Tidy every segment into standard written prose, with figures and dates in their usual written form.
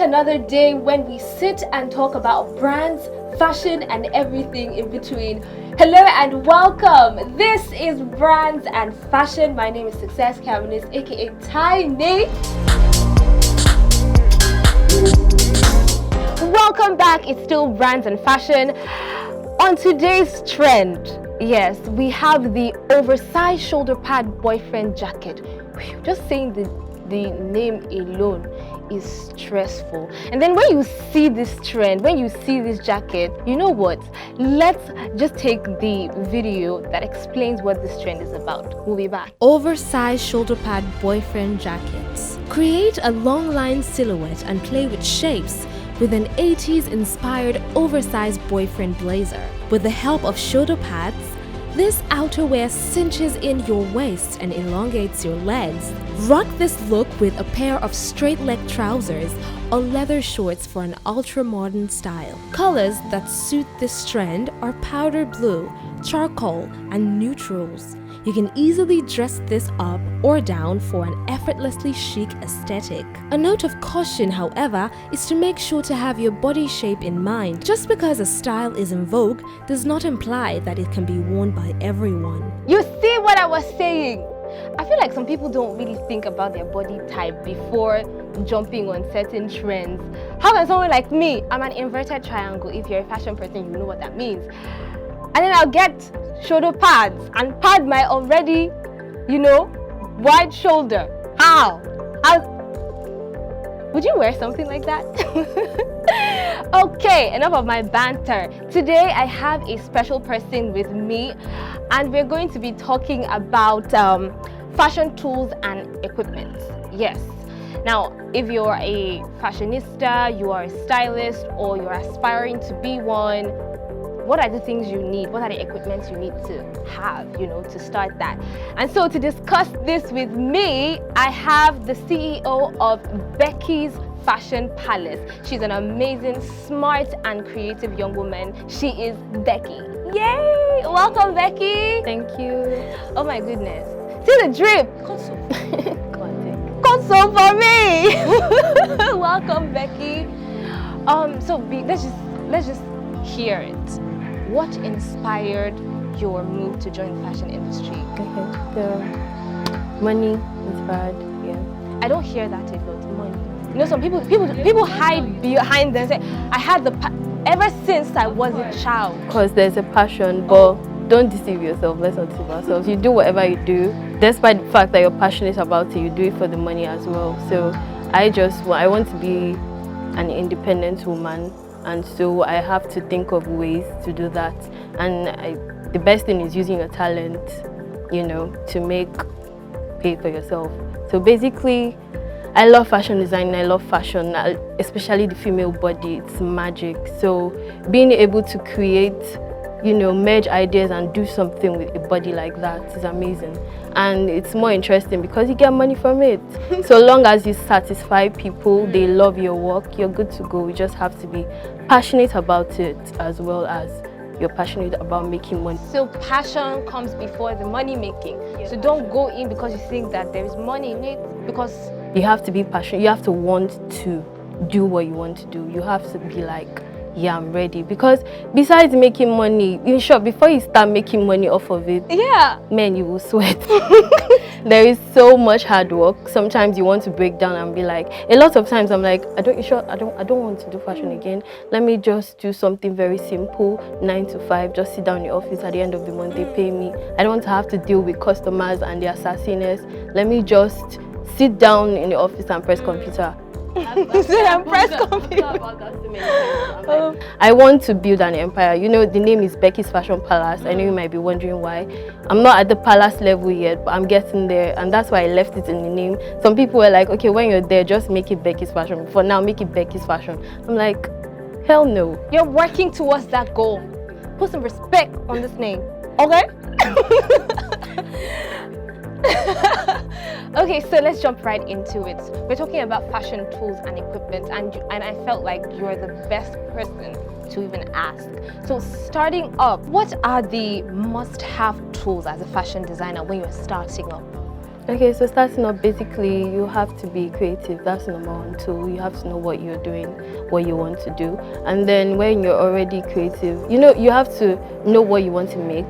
another day when we sit and talk about brands, fashion, and everything in between. Hello and welcome. This is Brands and Fashion. My name is Success Cabinet, aka Tiny. Welcome back. It's still Brands and Fashion. On today's trend, yes, we have the oversized shoulder pad boyfriend jacket. Just saying the name alone is stressful. And then when you see this trend, when you see this jacket, you know what? Let's just take the video that explains what this trend is about. We'll be back. Oversized shoulder pad boyfriend jackets. Create a long line silhouette and play with shapes with an 80s inspired oversized boyfriend blazer. With the help of shoulder pads, this outerwear cinches in your waist and elongates your legs. Rock this look with a pair of straight leg trousers or leather shorts for an ultra-modern style. Colors that suit this trend are powder blue, charcoal, and neutrals. You can easily dress this up or down for an effortlessly chic aesthetic. A note of caution, however, is to make sure to have your body shape in mind. Just because a style is in vogue does not imply that it can be worn by everyone. You see what I was saying? I feel like some people don't really think about their body type before jumping on certain trends. How can someone like me, I'm an inverted triangle. If you're a fashion person, you know what that means. And then I'll get shoulder pads and pad my already, wide shoulder. How? Would you wear something like that? Okay, enough of my banter. Today I have a special person with me and we're going to be talking about fashion tools and equipment. Yes. Now, if you're a fashionista, you are a stylist, or you're aspiring to be one, what are the things you need? What are the equipments you need to have, to start that? And so to discuss this with me, I have the CEO of Becky's Fashion Palace. She's an amazing, smart, and creative young woman. She is Becky. Yay! Welcome, Becky. Thank you. Oh my goodness. See the drip. Console for me. Welcome, Becky. Let's just hear it. What inspired your move to join the fashion industry? Okay, so money inspired, yeah. I don't hear that a lot, money. Some people hide behind them and say, I had ever since I was a child. Because there's a passion, but don't deceive yourself. Let's not deceive ourselves. You do whatever you do, despite the fact that you're passionate about it, you do it for the money as well. So I want to be an independent woman. And so I have to think of ways to do that. And the best thing is using your talent, to pay for yourself. So basically, I love fashion design, I love fashion, especially the female body. It's magic. So being able to create, merge ideas and do something with a body like that is amazing. And it's more interesting because you get money from it. So long as you satisfy people, they love your work, you're good to go. You just have to be passionate about it as well as you're passionate about making money. So passion comes before the money making. So don't go in because you think that there is money in it, because you have to be passionate. You have to want to do what you want to do. You have to be like, yeah, I'm ready. Because besides making money, in short, before you start making money off of it, man, you will sweat. There is so much hard work. Sometimes you want to break down and be like, a lot of times I'm like, I don't want to do fashion again. Let me just do something very simple, 9 to 5, just sit down in the office. At the end of the month, they pay me. I don't want to have to deal with customers and their sassiness. Let me just sit down in the office and press computer. I want to build an empire. The name is Becky's Fashion Palace. I know you might be wondering why. I'm not at the palace level yet, but I'm getting there, and that's why I left it in the name. Some people were like, okay, when you're there, just make it Becky's Fashion. For now, make it Becky's Fashion. I'm like, hell no. You're working towards that goal. Put some respect on this name, okay? Okay, so let's jump right into it. We're talking about fashion tools and equipment, and I felt like you're the best person to even ask. So starting up, what are the must-have tools as a fashion designer when you're starting up? Okay, so starting off, basically, you have to be creative. That's number one tool. You have to know what you're doing, what you want to do. And then when you're already creative, you have to know what you want to make.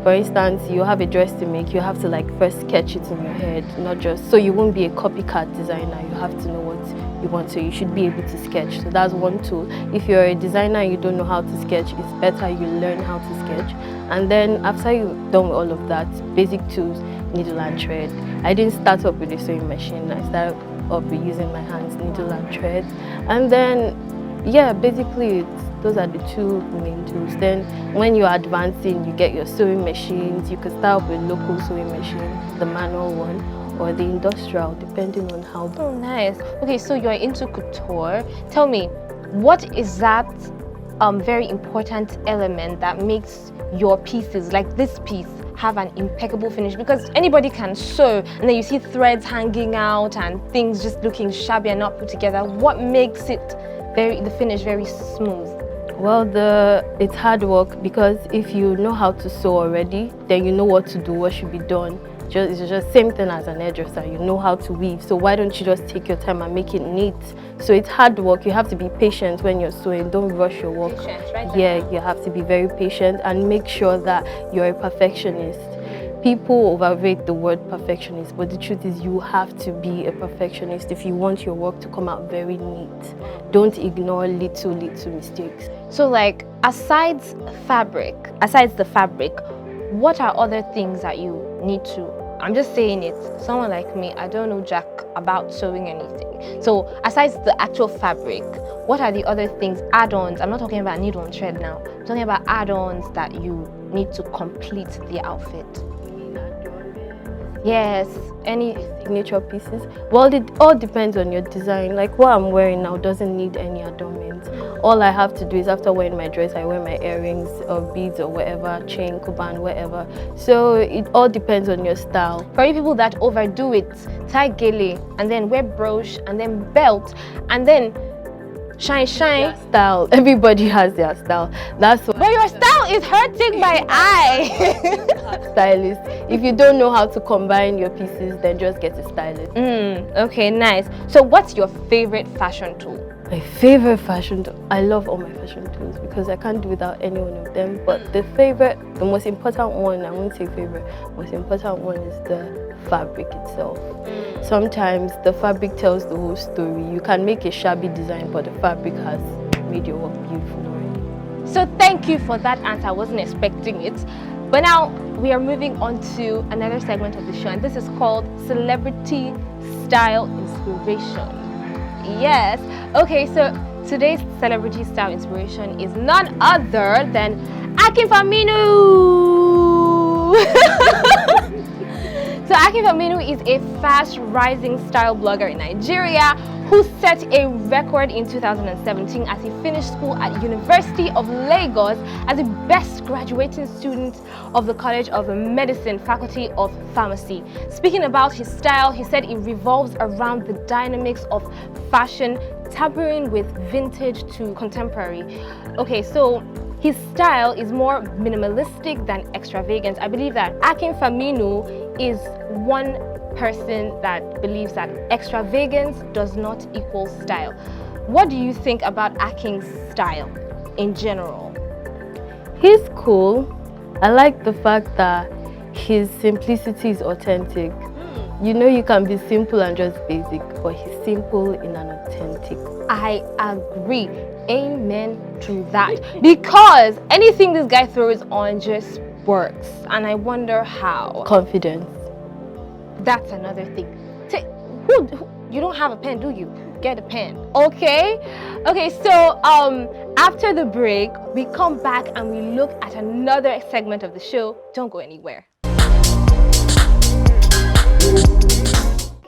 For instance, you have a dress to make, you have to like first sketch it in your head, not just, so you won't be a copycat designer. You have to know what you want, so you should be able to sketch. So that's one tool. If you're a designer and you don't know how to sketch, it's better you learn how to sketch. And then after you've done all of that, basic tools, needle and thread. I didn't start up with a sewing machine. I started up with using my hands, needle and thread. And then, yeah, basically those are the two main tools. Then when you're advancing, you get your sewing machines. You can start with local sewing machine, the manual one, or the industrial, depending on how. Oh, nice. Okay, so you're into couture. Tell me, what is that very important element that makes your pieces, like this piece, have an impeccable finish? Because anybody can sew and then you see threads hanging out and things just looking shabby and not put together. What makes it the finish very smooth? Well, it's hard work, because if you know how to sew already, then you know what to do, what should be done. It's just same thing as an hairdresser. You know how to weave, so why don't you just take your time and make it neat? So it's hard work. You have to be patient when you're sewing. Don't rush your work. Patience, right? Yeah, you have to be very patient and make sure that you're a perfectionist. People overrate the word perfectionist, but the truth is you have to be a perfectionist if you want your work to come out very neat. Don't ignore little mistakes. So like, besides the fabric, what are other things that you need to, I'm just saying it, someone like me, I don't know jack about sewing anything. So aside the actual fabric, what are the other things, add-ons? I'm not talking about needle and thread now. I'm talking about add-ons that you need to complete the outfit. Yes, any signature pieces. Well, it all depends on your design. Like what I'm wearing now doesn't need any adornments. All I have to do is after wearing my dress, I wear my earrings or beads or whatever, chain, kuban, whatever. So it all depends on your style. For you people that overdo it, tie gele and then wear brooch and then belt and then shine. Style. Everybody has their style. That's what. But your style is hurting my eye. Stylist. If you don't know how to combine your pieces, then just get a stylist. Okay, nice. So what's your favorite fashion tool? My favorite fashion tool. I love all my fashion tools because I can't do without any one of them. But the most important one, I won't say favorite, most important one is the fabric itself. Sometimes the fabric tells the whole story. You can make a shabby design, but the fabric has made your work beautiful already. So thank you for that answer. I wasn't expecting it. But now we are moving on to another segment of the show, and this is called Celebrity Style Inspiration. Yes. Okay, so today's celebrity style inspiration is none other than Akin Faminu. So Akin Faminu is a fast rising style blogger in Nigeria who set a record in 2017 as he finished school at University of Lagos as the best graduating student of the College of Medicine, Faculty of Pharmacy. Speaking about his style, he said it revolves around the dynamics of fashion, tampering with vintage to contemporary. Okay, so his style is more minimalistic than extravagant. I believe that Akin Faminu is one person that believes that extravagance does not equal style. What do you think about Akin's style in general? He's cool. I like the fact that his simplicity is authentic. You know, you can be simple and just basic, but he's simple in an authentic. I agree. Amen to that. Because anything this guy throws on just works. And I wonder how. Confidence. That's another thing. You don't have a pen, do you? Get a pen. Okay? Okay, so after the break, we come back and we look at another segment of the show. Don't go anywhere.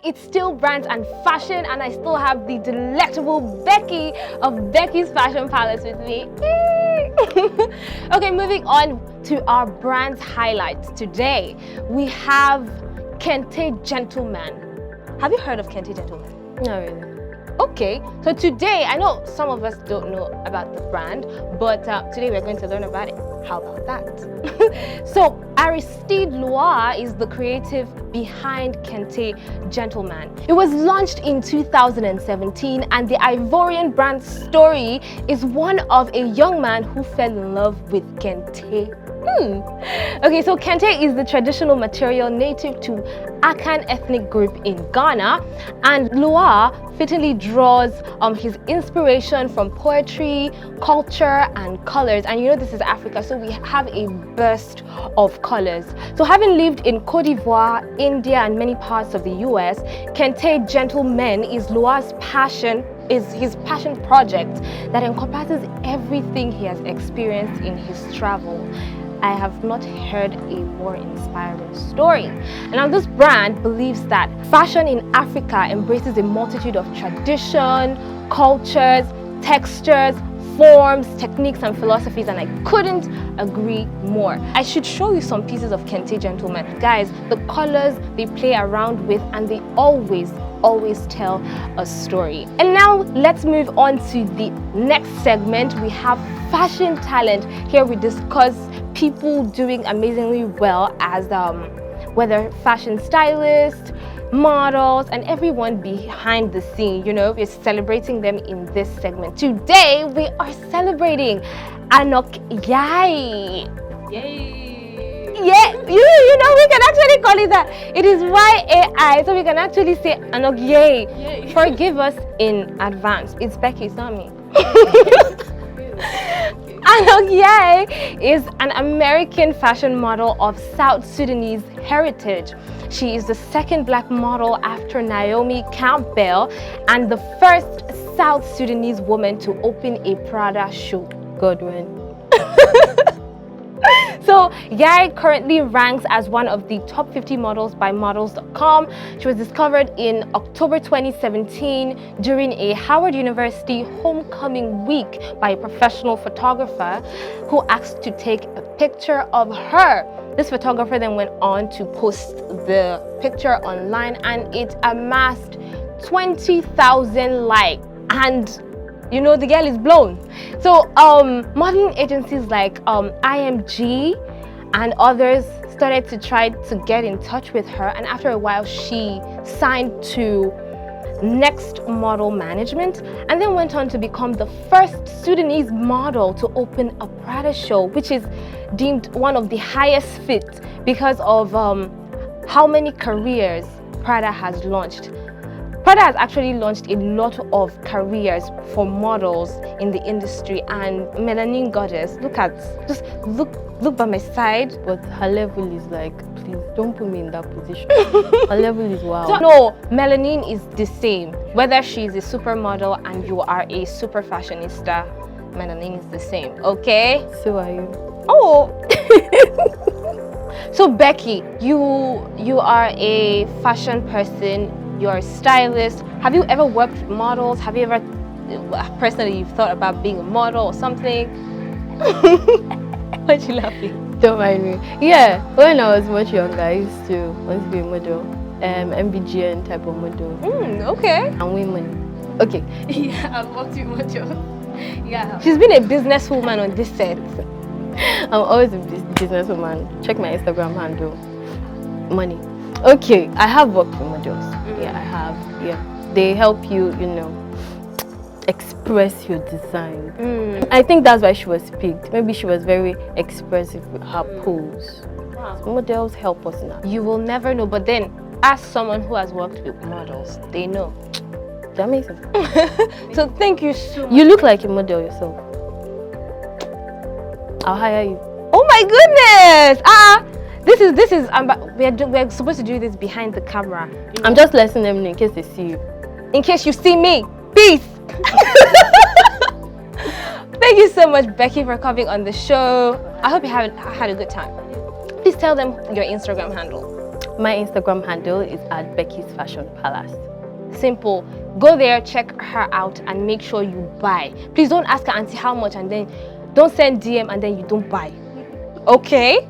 It's still brands and fashion, and I still have the delectable Becky of Becky's Fashion Palace with me. Okay, moving on to our brands highlights. Today, we have Kente Gentleman. Have you heard of Kente Gentleman? Not really. Okay, so today, I know some of us don't know about the brand, but today we're going to learn about it. How about that? So Aristide Loire is the creative behind Kente Gentleman. It was launched in 2017, and the Ivorian brand story is one of a young man who fell in love with Kente. Okay, so Kente is the traditional material native to Akan ethnic group in Ghana, and Loire fittingly draws his inspiration from poetry, culture, and colors. And you know this is Africa, so we have a burst of colors. So having lived in Cote d'Ivoire, India, and many parts of the US, Kente Gentleman is Loire's passion, is his passion project that encompasses everything he has experienced in his travel. I have not heard a more inspiring story. And now this brand believes that fashion in Africa embraces a multitude of tradition, cultures, textures, forms, techniques, and philosophies, and I couldn't agree more. I should show you some pieces of Kente Gentleman. Guys, the colors they play around with, and they always tell a story. And now let's move on to the next segment. We have fashion talent. Here we discuss people doing amazingly well as whether fashion stylists, models, and everyone behind the scene. You know, we're celebrating them in this segment. Today we are celebrating Anok Yai. Yay! Yeah, you know, we can actually call it that. It is YAI, so we can actually say Anok Yay. Yay. Forgive us in advance. It's Becky, it's not me. Anok Yai is an American fashion model of South Sudanese heritage. She is the second black model after Naomi Campbell and the first South Sudanese woman to open a Prada show. Godwin. So Yai currently ranks as one of the top 50 models by models.com. She was discovered in October 2017 during a Howard University homecoming week by a professional photographer who asked to take a picture of her. This photographer then went on to post the picture online, and it amassed 20,000 likes. And you know, the girl is blown. So modeling agencies like IMG and others started to try to get in touch with her, and after a while she signed to Next Model Management and then went on to become the first Sudanese model to open a Prada show, which is deemed one of the highest fit because of how many careers Prada has launched. Prada has actually launched a lot of careers for models in the industry, and Melanin Goddess, just look by my side. But her level is like, please don't put me in that position. Her level is wow. So, no, Melanin is the same. Whether she's a supermodel and you are a super fashionista, Melanin is the same, okay? So are you. Oh! So Becky, you are a fashion person. You're a stylist. Have you ever worked with models? Have you ever personally you've thought about being a model or something? Why'd you laughing? Don't mind me. Yeah, when I was much younger, I used to want to be a model, MBGN type of model. Okay. And women. Okay. Yeah, I've worked with models. Yeah. She's been a businesswoman on this set. I'm always a businesswoman. Check my Instagram handle. Money. Okay, I have worked with models. Yeah, I have. Yeah, they help you, you know, express your design. I think that's why she was picked. Maybe she was very expressive with her pose. Wow. So models help us now. You will never know, but then ask someone who has worked with models. They know. That makes sense. So thank you so much. You look like a model yourself. I'll hire you. Oh my goodness! This is we're supposed to do this behind the camera. I'm just letting them know in case they see you. In case you see me. Peace! Thank you so much, Becky, for coming on the show. I hope you had a good time. Please tell them your Instagram handle. My Instagram handle is @Becky'sFashionPalace. Simple. Go there, check her out, and make sure you buy. Please don't ask her auntie how much, and then don't send DM and then you don't buy. Okay,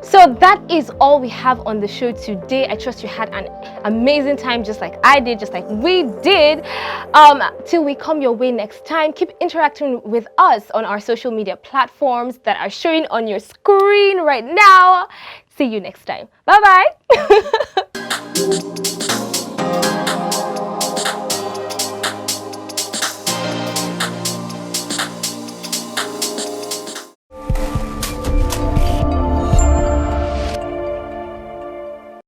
so that is all we have on the show today. I trust you had an amazing time, just like I did, just like we did. Till we come your way next time, keep interacting with us on our social media platforms that are showing on your screen right now. See you next time. Bye bye.